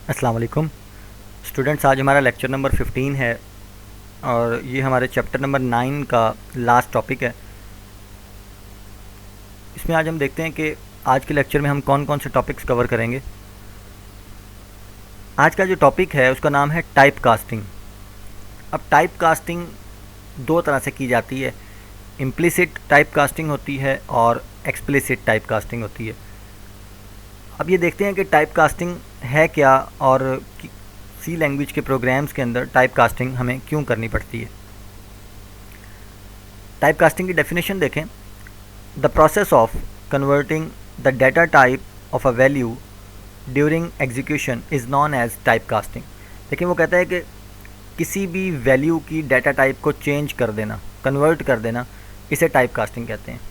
अस्सलाम वालेकुम स्टूडेंट्स। आज हमारा लेक्चर नंबर 15 है और ये हमारे चैप्टर नंबर 9 का लास्ट टॉपिक है। इसमें आज हम देखते हैं कि आज के लेक्चर में हम कौन कौन से टॉपिक्स कवर करेंगे। आज का जो टॉपिक है उसका नाम है टाइप कास्टिंग। अब टाइप कास्टिंग दो तरह से की जाती है, इम्प्लिसिट टाइप कास्टिंग होती है और एक्सप्लिसिट टाइप कास्टिंग होती है। अब ये देखते हैं कि टाइप कास्टिंग है क्या और सी लैंग्वेज के प्रोग्राम्स के अंदर टाइप कास्टिंग हमें क्यों करनी पड़ती है। टाइप कास्टिंग की डेफिनेशन देखें। The process of converting the data type of a value during execution is known as type casting. लेकिन वो कहता है कि किसी भी वैल्यू की डाटा टाइप को चेंज कर देना, कन्वर्ट कर देना, इसे टाइप कास्टिंग कहते हैं।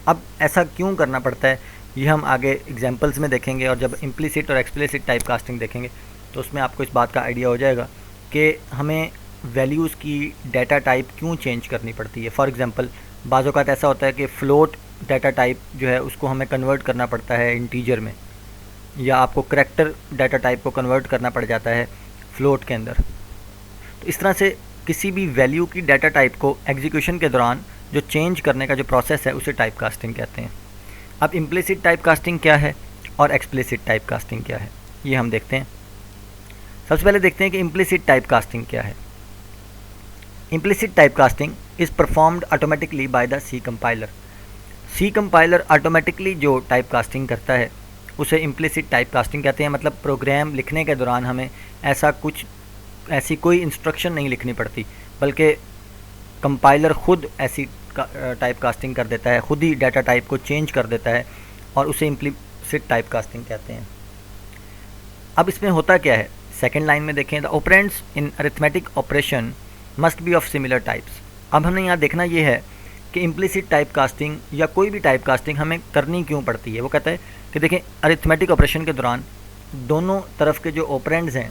अब ऐसा क्यों करना पड़ता है ये हम आगे एग्जांपल्स में देखेंगे, और जब इम्प्लिसिट और एक्सप्लिसिट टाइप कास्टिंग देखेंगे तो उसमें आपको इस बात का आइडिया हो जाएगा कि हमें वैल्यूज़ की डाटा टाइप क्यों चेंज करनी पड़ती है। फॉर एग्जांपल बाज़ औक़ात ऐसा होता है कि फ़्लोट डाटा टाइप जो है उसको हमें कन्वर्ट करना पड़ता है इंटीजर में, या आपको करैक्टर डाटा टाइप को कन्वर्ट करना पड़ जाता है फ़्लोट के अंदर। तो इस तरह से किसी भी वैल्यू की डाटा टाइप को एग्जीक्यूशन के दौरान जो चेंज करने का जो प्रोसेस है उसे टाइप कास्टिंग कहते हैं। अब इम्प्लिसिट टाइप कास्टिंग क्या है और एक्सप्लिसिट टाइप कास्टिंग क्या है ये हम देखते हैं। सबसे पहले देखते हैं कि इम्प्लिसिट टाइप कास्टिंग क्या है। Implicit type casting is performed automatically by the C compiler. C compiler automatically जो टाइप कास्टिंग करता है उसे इम्प्लिसिट टाइप कास्टिंग कहते हैं। मतलब प्रोग्राम लिखने के दौरान हमें ऐसी कोई इंस्ट्रक्शन नहीं लिखनी पड़ती, बल्कि कंपाइलर खुद ऐसी टाइप कास्टिंग कर देता है, खुद ही डाटा टाइप को चेंज कर देता है, और उसे इम्प्लिसिट टाइप कास्टिंग कहते हैं। अब इसमें होता क्या है, सेकेंड लाइन में देखें, the operands in arithmetic operation must be of similar types. अब हमने यहाँ देखना ये है कि इम्प्लिसिट टाइप कास्टिंग या कोई भी टाइप कास्टिंग हमें करनी क्यों पड़ती है। वो कहता है कि देखें, अरिथमेटिक ऑपरेशन के दौरान दोनों तरफ के जो ऑपरेंड्स हैं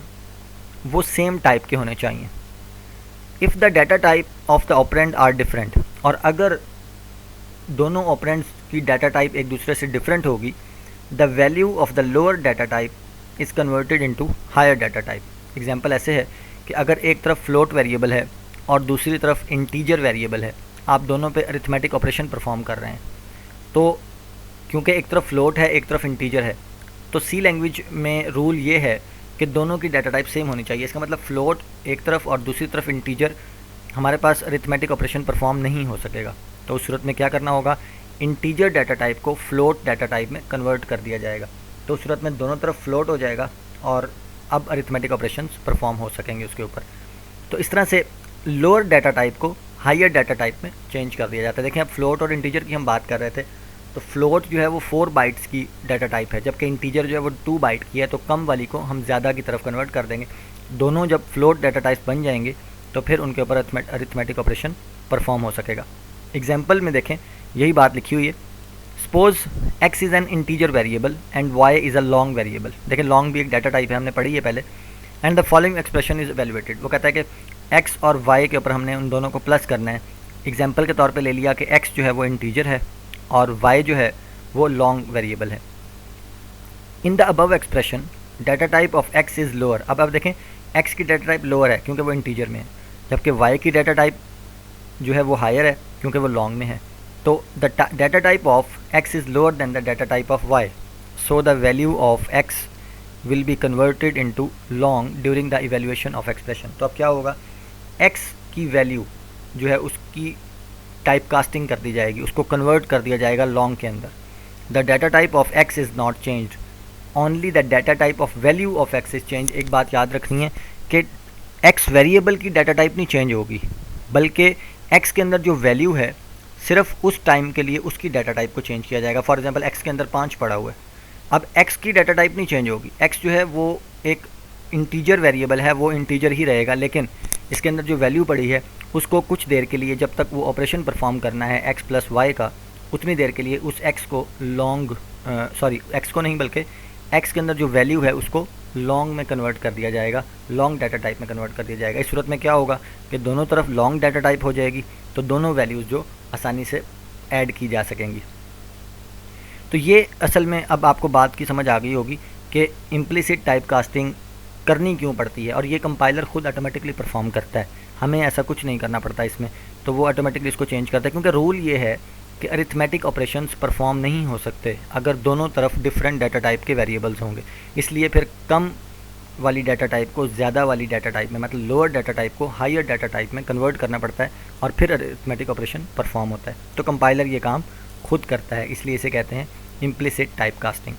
वो सेम टाइप के होने चाहिए। If the data type of the operand are different, और अगर दोनों ऑपरेंड्स की डाटा टाइप एक दूसरे से डिफरेंट होगी, the value of the lower data type is converted into higher data type. Example ऐसे है कि अगर एक तरफ फ्लोट वेरिएबल है और दूसरी तरफ इंटीजर वेरिएबल है, आप दोनों पे अरिथमेटिक ऑपरेशन परफॉर्म कर रहे हैं, तो क्योंकि एक तरफ फ्लोट है एक तरफ इंटीजर है, तो सी लैंग्वेज में रूल ये है कि दोनों की डाटा टाइप सेम होनी चाहिए। इसका मतलब फ़्लोट एक तरफ और दूसरी तरफ इंटीजर, हमारे पास अरिथमेटिक ऑपरेशन परफॉर्म नहीं हो सकेगा। तो उस सूरत में क्या करना होगा, इंटीजर डाटा टाइप को फ्लोट डाटा टाइप में कन्वर्ट कर दिया जाएगा। तो उस सूरत में दोनों तरफ फ्लोट हो जाएगा और अब अरिथमेटिक ऑपरेशंस परफॉर्म हो सकेंगे उसके ऊपर। तो इस तरह से लोअर डाटा टाइप को हायर डाटा टाइप में चेंज कर दिया जाता है। देखें, अब फ्लोट और इंटीजर की हम बात कर रहे थे, तो फ्लोट जो है वो 4 बाइट्स की डाटा टाइप है, जबकि इंटीजर जो है वो 2 बाइट की है। तो कम वाली को हम ज़्यादा की तरफ कन्वर्ट कर देंगे। दोनों जब फ्लोट डाटा टाइप बन जाएंगे तो फिर उनके ऊपर अरिथमेटिक ऑपरेशन परफॉर्म हो सकेगा। एग्जाम्पल में देखें, यही बात लिखी हुई है। Suppose x is an integer variable and y is a long variable. देखें, लॉन्ग भी एक डाटा टाइप है, हमने पढ़ी है पहले। And the following expression is evaluated. वो कहता है कि x और y के ऊपर हमने उन दोनों को प्लस करना है। एग्जाम्पल के तौर पे ले लिया कि x जो है वो इंटीजर है और y जो है वो लॉन्ग वेरिएबल है। In the above expression data type of x is lower. अब देखें, x की डाटा टाइप लोअर है क्योंकि वो इंटीजर में है, जबकि y की डाटा टाइप जो है वो हायर है क्योंकि वो लॉन्ग में है। तो the data type of x is lower than the data type of y, so the value of x will be converted into long during the evaluation of expression. तो अब क्या होगा, x की वैल्यू जो है उसकी टाइप कास्टिंग कर दी जाएगी, उसको कन्वर्ट कर दिया जाएगा लॉन्ग के अंदर। The data type of x is not changed, only the data type of value of x is change. एक बात याद रखनी है कि x वेरिएबल की डाटा टाइप नहीं चेंज होगी, बल्कि x के अंदर जो वैल्यू है सिर्फ उस टाइम के लिए उसकी डाटा टाइप को चेंज किया जाएगा। फॉर एग्जांपल x के अंदर 5 पड़ा हुआ है, अब x की डाटा टाइप नहीं चेंज होगी। x जो है वो एक इंटीजर वेरिएबल है, वो इंटीजर ही रहेगा, लेकिन इसके अंदर जो वैल्यू पड़ी है उसको कुछ देर के लिए, जब तक वो ऑपरेशन परफॉर्म करना है x प्लस वाई का, उतनी देर के लिए उस x को x को नहीं बल्कि x के अंदर जो वैल्यू है उसको लॉन्ग में कन्वर्ट कर दिया जाएगा, लॉन्ग डाटा टाइप में कन्वर्ट कर दिया जाएगा। इस सूरत में क्या होगा कि दोनों तरफ लॉन्ग डाटा टाइप हो जाएगी, तो दोनों वैल्यूज़ जो आसानी से ऐड की जा सकेंगी। तो ये असल में अब आपको बात की समझ आ गई होगी कि इम्प्लिसिट टाइप कास्टिंग करनी क्यों पड़ती है, और ये कंपाइलर खुद ऑटोमेटिकली परफॉर्म करता है, हमें ऐसा कुछ नहीं करना पड़ता इसमें, तो वो ऑटोमेटिकली इसको चेंज करता है। क्योंकि रूल ये है कि अरिथमेटिक ऑपरेशंस परफॉर्म नहीं हो सकते अगर दोनों तरफ डिफरेंट डाटा टाइप के वेरिएबल्स होंगे, इसलिए फिर कम वाली डाटा टाइप को ज़्यादा वाली डाटा टाइप में, मतलब लोअर डाटा टाइप को हायर डाटा टाइप में कन्वर्ट करना पड़ता है, और फिर अरिथमेटिक ऑपरेशन परफॉर्म होता है। तो कंपाइलर ये काम खुद करता है, इसलिए इसे कहते हैं implicit type casting.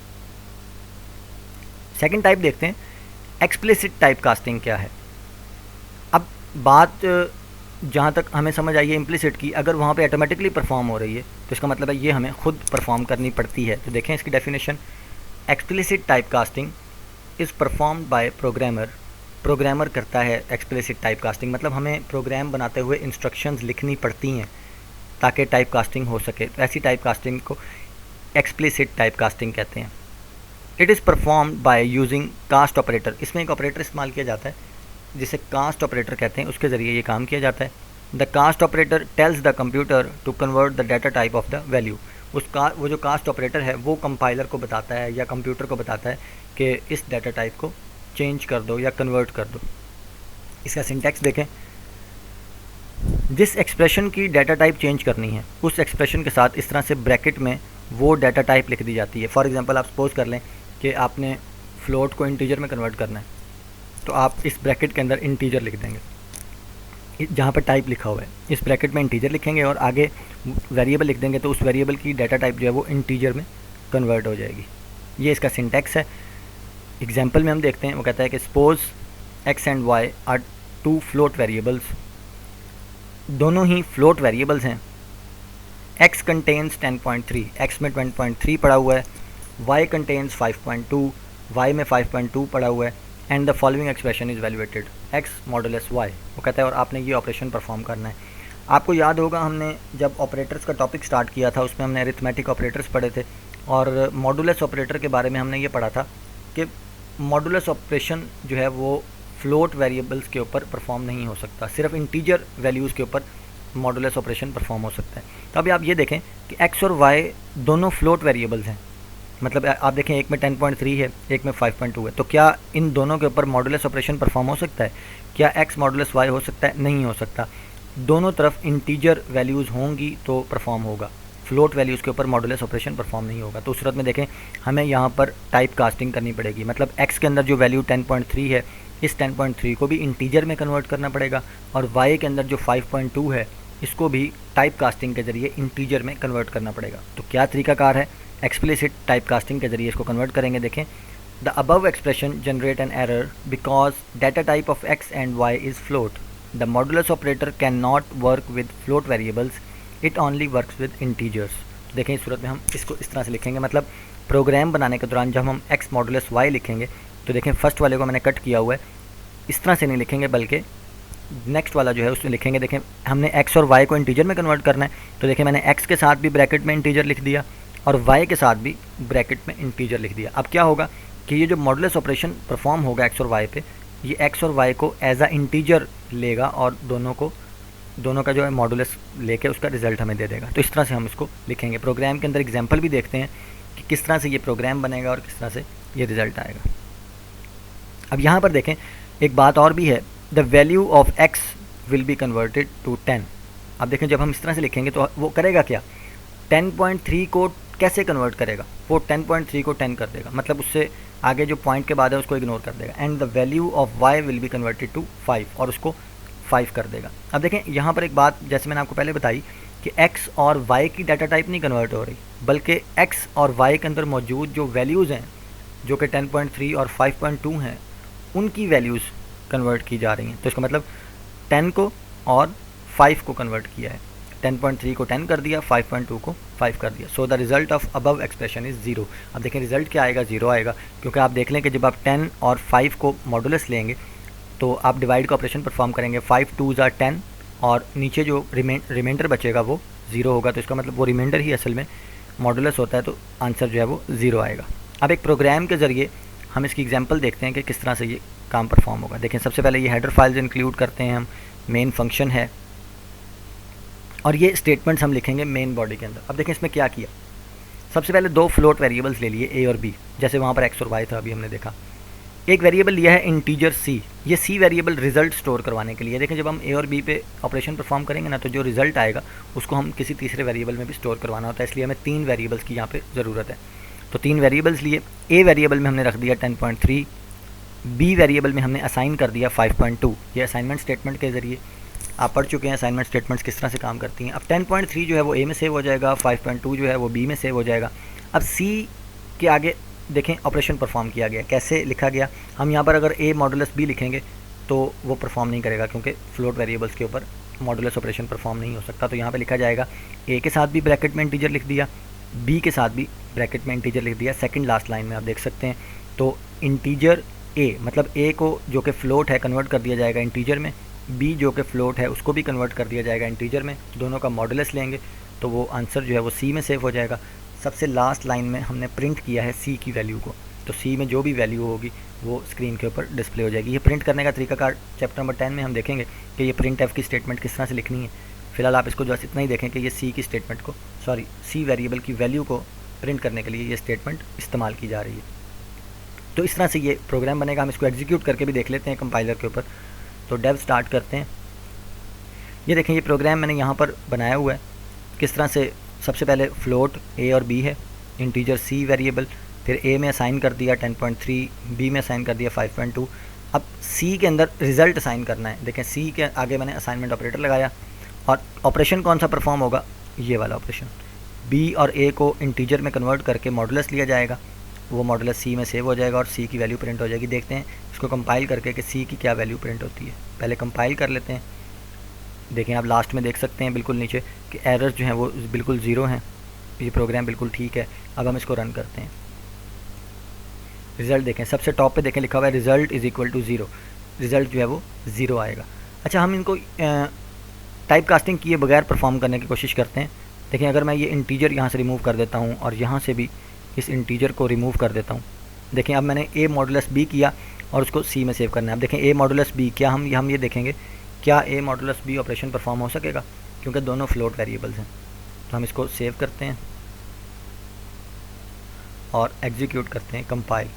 Second type देखते हैं, एक्सप्लिसिट टाइप कास्टिंग क्या है। अब बात जहाँ तक हमें समझ आई है इम्प्लिसिट की, अगर वहाँ पे ऑटोमेटिकली परफॉर्म हो रही है तो इसका मतलब है ये हमें खुद परफॉर्म करनी पड़ती है। तो देखें इसकी definition, explicit type casting is performed bye programmer. Programmer करता है एक्सप्लिसिट टाइप कास्टिंग, मतलब हमें प्रोग्राम बनाते हुए इंस्ट्रक्शंस लिखनी पड़ती हैं ताकि टाइप कास्टिंग हो सके। तो ऐसी टाइप कास्टिंग को एक्सप्लिसिट टाइप कास्टिंग कहते हैं। It is performed by using cast operator. इसमें एक ऑपरेटर इस्तेमाल किया जाता है जिसे कास्ट ऑपरेटर कहते हैं, उसके ज़रिए ये काम किया जाता है। The cast operator tells the computer to convert the data type of the value. वो जो कास्ट ऑपरेटर है वो कंपाइलर को बताता है या कंप्यूटर को बताता है कि इस डाटा टाइप को चेंज कर दो या कन्वर्ट कर दो। इसका सिंटैक्स देखें, जिस एक्सप्रेशन की डाटा टाइप चेंज करनी है उस एक्सप्रेशन के साथ इस तरह से ब्रैकेट में वो डाटा टाइप लिख दी जाती है। फॉर एग्जांपल आप सपोज कर लें कि आपने फ्लोट को इंटीजर में कन्वर्ट करना है, तो आप इस ब्रैकेट के अंदर इंटीजर लिख देंगे जहाँ पर टाइप लिखा हुआ है, इस ब्रैकेट में इंटीजर लिखेंगे और आगे वेरिएबल लिख देंगे, तो उस वेरिएबल की डाटा टाइप जो है वो इंटीजर में कन्वर्ट हो जाएगी। ये इसका सिंटैक्स है। एग्जांपल में हम देखते हैं, वो कहता है कि suppose x and y are two float variables. दोनों ही फ्लोट वेरिएबल्स हैं। x कंटेन्स 10.3, x में 10.3 पड़ा हुआ है, y कंटेन्स 5.2, y में 5.2 पड़ा हुआ है, and the following expression is valuated x modulus y। वो कहता है और आपने ये ऑपरेशन परफॉर्म करना है। आपको याद होगा हमने जब ऑपरेटर्स का टॉपिक स्टार्ट किया था उसमें हमने अरिथमेटिक ऑपरेटर्स पढ़े थे, और मॉडुलस ऑपरेटर के बारे में हमने ये पढ़ा था कि मॉडुलस ऑपरेशन जो है वो फ्लोट वेरिएबल्स के ऊपर परफॉर्म नहीं हो सकता, सिर्फ इंटीजर वैल्यूज़ के ऊपर मॉडुलस ऑपरेशन परफॉर्म हो सकता है। तो अभी आप ये देखें कि x और y दोनों फ्लोट वेरिएबल्स हैं, मतलब आप देखें एक में 10.3 है, एक में 5.2 है, तो क्या इन दोनों के ऊपर मॉडुलस ऑपरेशन परफॉर्म हो सकता है? क्या x मॉडुलस y हो सकता है? नहीं हो सकता। दोनों तरफ इंटीजर वैल्यूज़ होंगी तो परफॉर्म होगा, फ्लोट वैल्यूज़ के ऊपर मॉडुलस ऑपरेशन परफॉर्म नहीं होगा। तो उस सूरत में देखें हमें यहाँ पर टाइप कास्टिंग करनी पड़ेगी, मतलब x के अंदर जो वैल्यू 10.3 है इस 10.3 को भी इंटीजर में कन्वर्ट करना पड़ेगा, और y के अंदर जो 5.2 है इसको भी टाइप कास्टिंग के ज़रिए इंटीजर में कन्वर्ट करना पड़ेगा। तो क्या तरीकाकार है? एक्सप्लिसिट टाइप कास्टिंग के ज़रिए इसको कन्वर्ट करेंगे। देखें, the above expression generate an error because data type of x and y is float. The modulus operator can not work with float variables, it only works with integers. देखें इस सूरत में हम इसको इस तरह से लिखेंगे, मतलब प्रोग्राम बनाने के दौरान जब हम x मॉडुलस y लिखेंगे तो देखें फर्स्ट वाले को मैंने कट किया हुआ है, इस तरह से नहीं लिखेंगे बल्कि नेक्स्ट वाला जो है उसमें लिखेंगे। देखें हमने x और y को इंटीजर में कन्वर्ट करना है, तो देखें मैंने x के साथ भी ब्रैकेट में इंटीजर लिख दिया और y के साथ भी ब्रैकेट में इंटीजर लिख दिया। अब क्या होगा कि ये जो मॉडुलस ऑपरेशन परफॉर्म होगा x और y पे, ये x और y को एज अ इंटीजर लेगा और दोनों का जो है मॉडुलस लेके उसका रिज़ल्ट हमें दे देगा। तो इस तरह से हम इसको लिखेंगे। प्रोग्राम के अंदर एग्जाम्पल भी देखते हैं कि किस तरह से ये प्रोग्राम बनेगा और किस तरह से ये रिज़ल्ट आएगा। अब यहाँ पर देखें एक बात और भी है, the value of x will be converted to 10। अब देखें जब हम इस तरह से लिखेंगे तो वो करेगा क्या, 10.3 को कैसे कन्वर्ट करेगा? वो 10.3 को 10 कर देगा, मतलब उससे आगे जो पॉइंट के बाद है उसको इग्नोर कर देगा। And the value of y will be converted to 5, और उसको 5 कर देगा। अब देखें यहाँ पर एक बात जैसे मैंने आपको पहले बताई कि x और y की डाटा टाइप नहीं कन्वर्ट हो रही, बल्कि x और y के अंदर मौजूद जो वैल्यूज़ हैं जो कि 10.3 और 5.2 हैं उनकी वैल्यूज़ कन्वर्ट की जा रही हैं। तो इसका मतलब 10 को और 5 को कन्वर्ट किया है, 10.3 को 10 कर दिया, 5.2 को 5 कर दिया। So the result of above expression is 0। अब देखें रिज़ल्ट क्या आएगा, 0 आएगा, क्योंकि आप देख लें कि जब आप 10 और 5 को मॉडुलस लेंगे तो आप डिवाइड का ऑपरेशन परफॉर्म करेंगे, 5 2s are 10 और नीचे जो रिमाइंडर बचेगा वो 0 होगा। तो इसका मतलब वो रिमाइंडर ही असल में मॉडुलस होता है, तो आंसर जो है वो 0 आएगा। अब एक प्रोग्राम के ज़रिए हम इसकी एग्जांपल देखते हैं कि किस तरह से ये काम परफॉर्म होगा। देखें सबसे पहले ये हेडर फाइल्स इंक्लूड करते हैं हम, मेन फंक्शन है और ये स्टेटमेंट्स हम लिखेंगे मेन बॉडी के अंदर। अब देखें इसमें क्या किया, सबसे पहले दो फ्लोट वेरिएबल्स ले लिए a और b, जैसे वहाँ पर x और y था अभी हमने देखा। एक वेरिएबल लिया है इंटीजर सी, ये सी वेरिएबल रिजल्ट स्टोर करवाने के लिए। देखें जब हम ए और बी पे ऑपरेशन परफॉर्म करेंगे ना, तो जो रिजल्ट आएगा उसको हम किसी तीसरे वेरिएबल में भी स्टोर करवाना होता है, इसलिए हमें 3 वेरिएबल्स की यहाँ पे ज़रूरत है। तो 3 वेरिएबल्स लिए, ए वेरिएबल में हमने रख दिया 10.3, बी वेरिएबल में हमने असाइन कर दिया 5.2। ये असाइनमेंट स्टेटमेंट के ज़रिए आप पढ़ चुके हैं असाइनमेंट स्टेटमेंट्स किस तरह से काम करती हैं। अब 10.3 जो है वो ए में सेव हो जाएगा, 5.2 जो है वो बी में सेव हो जाएगा। अब सी के आगे देखें ऑपरेशन परफॉर्म किया गया, कैसे लिखा गया। हम यहाँ पर अगर ए मॉडुलस बी लिखेंगे तो वो परफॉर्म नहीं करेगा, क्योंकि फ्लोट वेरिएबल्स के ऊपर मॉडुलस ऑपरेशन परफॉर्म नहीं हो सकता। तो यहाँ पे लिखा जाएगा ए के साथ भी ब्रैकेट में इंटीजर लिख दिया, बी के साथ भी ब्रैकेट में इंटीजर लिख दिया। सेकंड लास्ट लाइन में आप देख सकते हैं, तो इंटीजर ए मतलब ए को जो कि फ्लोट है कन्वर्ट कर दिया जाएगा इंटीजर में, बी जो कि फ्लोट है उसको भी कन्वर्ट कर दिया जाएगा इंटीजर में। दोनों का मॉडुलस लेंगे तो वो आंसर जो है वो सी में सेव हो जाएगा। सबसे लास्ट लाइन में हमने प्रिंट किया है सी की वैल्यू को, तो सी में जो भी वैल्यू होगी वो स्क्रीन के ऊपर डिस्प्ले हो जाएगी। ये प्रिंट करने का तरीकाकार चैप्टर नंबर 10 में हम देखेंगे कि ये प्रिंट एफ की स्टेटमेंट किस तरह से लिखनी है। फिलहाल आप इसको जो इतना ही देखें कि ये सी की स्टेटमेंट को, सॉरी सी वेरिएबल की वैल्यू को प्रिंट करने के लिए ये स्टेटमेंट इस्तेमाल की जा रही है। तो इस तरह से ये प्रोग्राम बनेगा। हम इसको एग्जीक्यूट करके भी देख लेते हैं कंपाइलर के ऊपर। तो डेव स्टार्ट करते हैं। ये देखें ये प्रोग्राम मैंने यहाँ पर बनाया हुआ है किस तरह से। सबसे पहले फ्लोट ए और बी है, इंटीजर सी वेरिएबल, फिर ए में असाइन कर दिया 10.3, बी में असाइन कर दिया 5.2। अब सी के अंदर रिज़ल्ट असाइन करना है। देखें सी के आगे मैंने असाइनमेंट ऑपरेटर लगाया और ऑपरेशन कौन सा परफॉर्म होगा, ये वाला ऑपरेशन। बी और ए को इंटीजर में कन्वर्ट करके मॉडुलस लिया जाएगा, वो मॉडुलस सी में सेव हो जाएगा और सी की वैल्यू प्रिंट हो जाएगी। देखते हैं इसको कंपाइल करके कि सी की क्या वैल्यू प्रिंट होती है। पहले कंपाइल कर लेते हैं। देखें आप लास्ट में देख सकते हैं बिल्कुल नीचे कि एरर्स जो हैं वो बिल्कुल ज़ीरो हैं, ये प्रोग्राम बिल्कुल ठीक है। अब हम इसको रन करते हैं। रिज़ल्ट देखें सबसे टॉप पे देखें लिखा हुआ है result is equal to zero, result जो है वो ज़ीरो आएगा। अच्छा हम इनको टाइप कास्टिंग किए बगैर परफॉर्म करने की कोशिश करते हैं। देखें अगर मैं ये इंटीजर यहाँ से रिमूव कर देता हूँ और यहाँ से भी इस इंटीजर को रिमूव कर देता हूँ। देखें अब मैंने ए मॉडुलस बी किया और उसको सी में सेव करना है। अब देखें ए मॉडुलस बी, क्या हम ये देखेंगे क्या ए मॉडुलस बी ऑपरेशन परफॉर्म हो सकेगा, क्योंकि दोनों फ्लोट वेरिएबल्स हैं। तो हम इसको सेव करते हैं और एग्जीक्यूट करते हैं कंपाइल।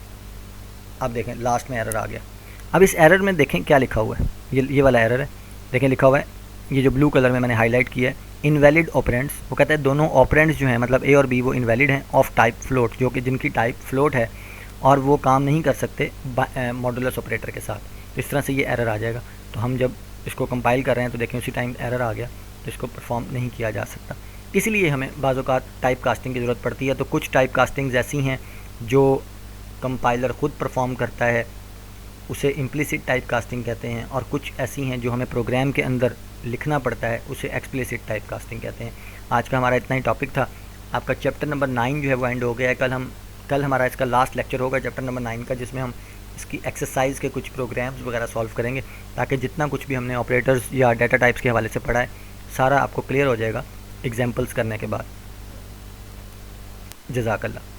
अब देखें लास्ट में एरर आ गया। अब इस एरर में देखें क्या लिखा हुआ है, ये वाला एरर है। देखें लिखा हुआ है, ये जो ब्लू कलर में मैंने हाईलाइट किया है, इनवैलिड ऑपरेंड्स। वो कहता है दोनों ऑपरेंड्स जो हैं मतलब ए और बी वो इनवैलिड हैं ऑफ टाइप फ्लोट, जो कि जिनकी टाइप फ्लोट है और वो काम नहीं कर सकते मॉडुलस ऑपरेटर के साथ। इस तरह से ये एरर आ जाएगा। तो हम जब इसको कंपाइल कर रहे हैं तो देखें उसी टाइम एरर आ गया, तो इसको परफॉर्म नहीं किया जा सकता। इसलिए हमें बाज़ औक़ात टाइप कास्टिंग की ज़रूरत पड़ती है। तो कुछ टाइप कास्टिंग्स ऐसी हैं जो कंपाइलर ख़ुद परफॉर्म करता है, उसे इम्प्लिसिट टाइप कास्टिंग कहते हैं, और कुछ ऐसी हैं जो हमें प्रोग्राम के अंदर लिखना पड़ता है, उसे एक्सप्लिसिट टाइप कास्टिंग कहते हैं। आज का हमारा इतना ही टॉपिक था। आपका चैप्टर नंबर 9 जो है वो एंड हो गया है। कल हमारा इसका लास्ट लेक्चर होगा चैप्टर नंबर 9 का, जिसमें हम इसकी एक्सरसाइज के कुछ प्रोग्राम्स वगैरह सॉल्व करेंगे, ताकि जितना कुछ भी हमने ऑपरेटर्स या डाटा टाइप्स के हवाले से पढ़ा है सारा आपको क्लियर हो जाएगा एग्जाम्पल्स करने के बाद। जज़ाकल्लाह।